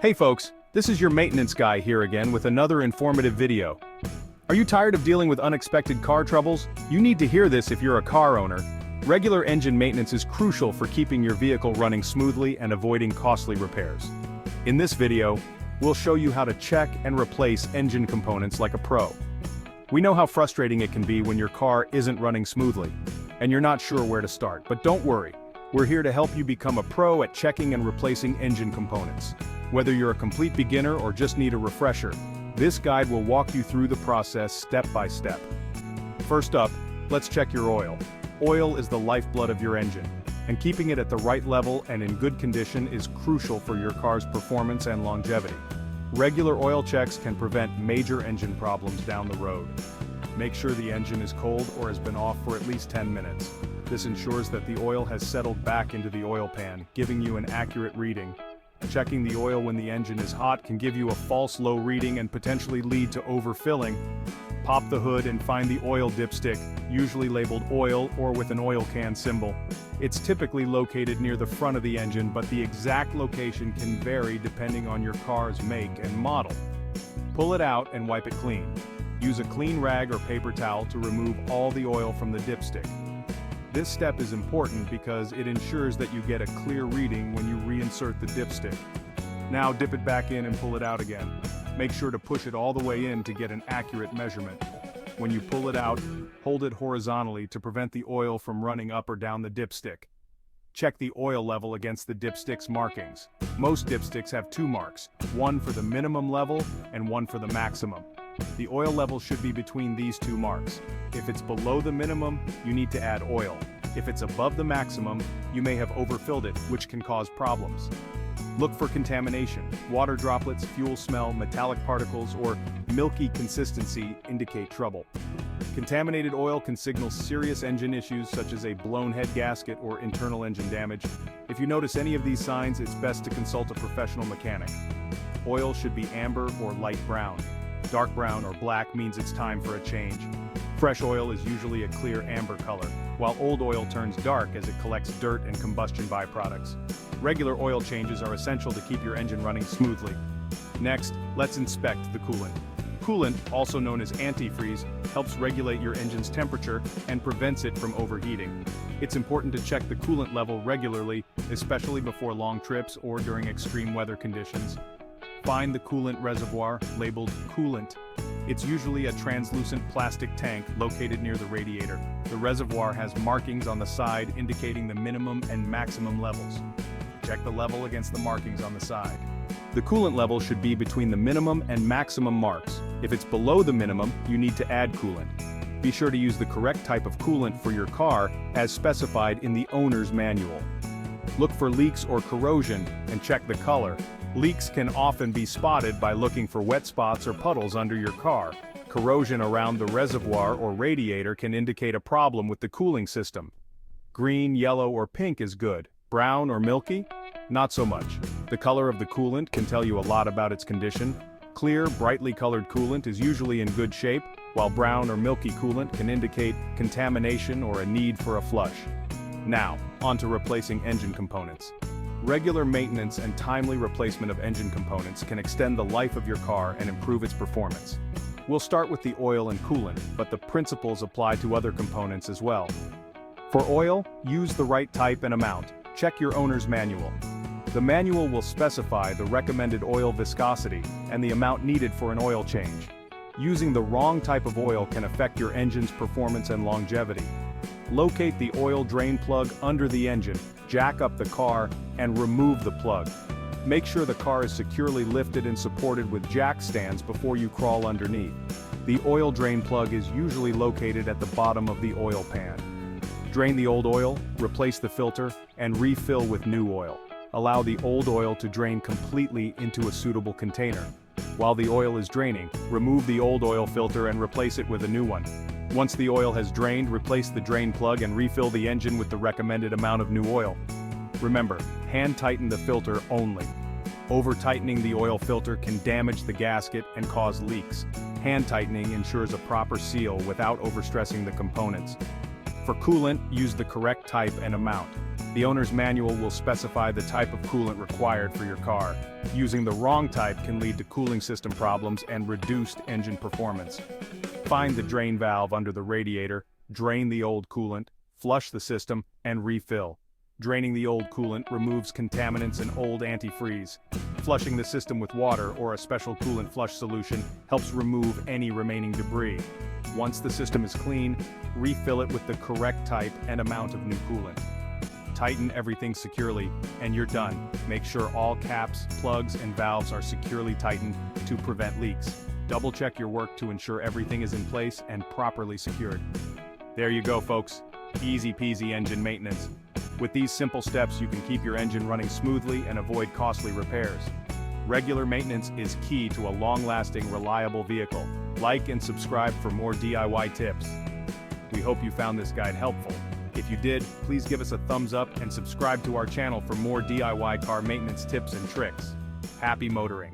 Hey folks, this is your maintenance guy here again with another informative video. Are you tired of dealing with unexpected car troubles? You need to hear this if you're a car owner. Regular engine maintenance is crucial for keeping your vehicle running smoothly and avoiding costly repairs. In this video, we'll show you how to check and replace engine components like a pro. We know how frustrating it can be when your car isn't running smoothly, and you're not sure where to start, but don't worry. We're here to help you become a pro at checking and replacing engine components. Whether you're a complete beginner or just need a refresher, this guide will walk you through the process step by step. First up, let's check your oil. Oil is the lifeblood of your engine, and keeping it at the right level and in good condition is crucial for your car's performance and longevity. Regular oil checks can prevent major engine problems down the road. Make sure the engine is cold or has been off for at least 10 minutes. This ensures that the oil has settled back into the oil pan, giving you an accurate reading. Checking the oil when the engine is hot can give you a false low reading and potentially lead to overfilling. Pop the hood and find the oil dipstick, usually labeled oil or with an oil can symbol. It's typically located near the front of the engine, but the exact location can vary depending on your car's make and model. Pull it out and wipe it clean. Use a clean rag or paper towel to remove all the oil from the dipstick. This step is important because it ensures that you get a clear reading when you reinsert the dipstick. Now dip it back in and pull it out again. Make sure to push it all the way in to get an accurate measurement. When you pull it out, hold it horizontally to prevent the oil from running up or down the dipstick. Check the oil level against the dipstick's markings. Most dipsticks have two marks, one for the minimum level and one for the maximum. The oil level should be between these two marks. If it's below the minimum, you need to add oil. If it's above the maximum, you may have overfilled it, which can cause problems. Look for contamination. Water droplets, fuel smell, metallic particles, or milky consistency indicate trouble. Contaminated oil can signal serious engine issues such as a blown head gasket or internal engine damage. If you notice any of these signs, it's best to consult a professional mechanic. Oil should be amber or light brown. Dark brown or black means it's time for a change. Fresh oil is usually a clear amber color, while old oil turns dark as it collects dirt and combustion byproducts. Regular oil changes are essential to keep your engine running smoothly. Next, let's inspect the coolant. Coolant, also known as antifreeze, helps regulate your engine's temperature and prevents it from overheating. It's important to check the coolant level regularly, especially before long trips or during extreme weather conditions. Find the coolant reservoir, labeled coolant. It's usually a translucent plastic tank located near the radiator. The reservoir has markings on the side indicating the minimum and maximum levels. Check the level against the markings on the side. The coolant level should be between the minimum and maximum marks. If it's below the minimum, you need to add coolant. Be sure to use the correct type of coolant for your car as specified in the owner's manual. Look for leaks or corrosion and check the color. Leaks can often be spotted by looking for wet spots or puddles under your car. Corrosion around the reservoir or radiator can indicate a problem with the cooling system. Green, yellow, or pink is good. Brown or milky? Not so much. The color of the coolant can tell you a lot about its condition. Clear, brightly colored coolant is usually in good shape, while brown or milky coolant can indicate contamination or a need for a flush. Now, on to replacing engine components. Regular maintenance and timely replacement of engine components can extend the life of your car and improve its performance. We'll start with the oil and coolant, but the principles apply to other components as well. For oil, use the right type and amount. Check your owner's manual. The manual will specify the recommended oil viscosity and the amount needed for an oil change. Using the wrong type of oil can affect your engine's performance and longevity. Locate the oil drain plug under the engine, jack up the car, and remove the plug. Make sure the car is securely lifted and supported with jack stands before you crawl underneath. The oil drain plug is usually located at the bottom of the oil pan. Drain the old oil, replace the filter, and refill with new oil. Allow the old oil to drain completely into a suitable container. While the oil is draining, remove the old oil filter and replace it with a new one. Once the oil has drained, replace the drain plug and refill the engine with the recommended amount of new oil. Remember, hand tighten the filter only. Over-tightening the oil filter can damage the gasket and cause leaks. Hand tightening ensures a proper seal without overstressing the components. For coolant, use the correct type and amount. The owner's manual will specify the type of coolant required for your car. Using the wrong type can lead to cooling system problems and reduced engine performance. Find the drain valve under the radiator, drain the old coolant, flush the system, and refill. Draining the old coolant removes contaminants and old antifreeze. Flushing the system with water or a special coolant flush solution helps remove any remaining debris. Once the system is clean, refill it with the correct type and amount of new coolant. Tighten everything securely, and you're done. Make sure all caps, plugs, and valves are securely tightened to prevent leaks. Double-check your work to ensure everything is in place and properly secured. There you go, folks. Easy peasy engine maintenance. With these simple steps, you can keep your engine running smoothly and avoid costly repairs. Regular maintenance is key to a long-lasting, reliable vehicle. Like and subscribe for more DIY tips. We hope you found this guide helpful. If you did, please give us a thumbs up and subscribe to our channel for more DIY car maintenance tips and tricks. Happy motoring!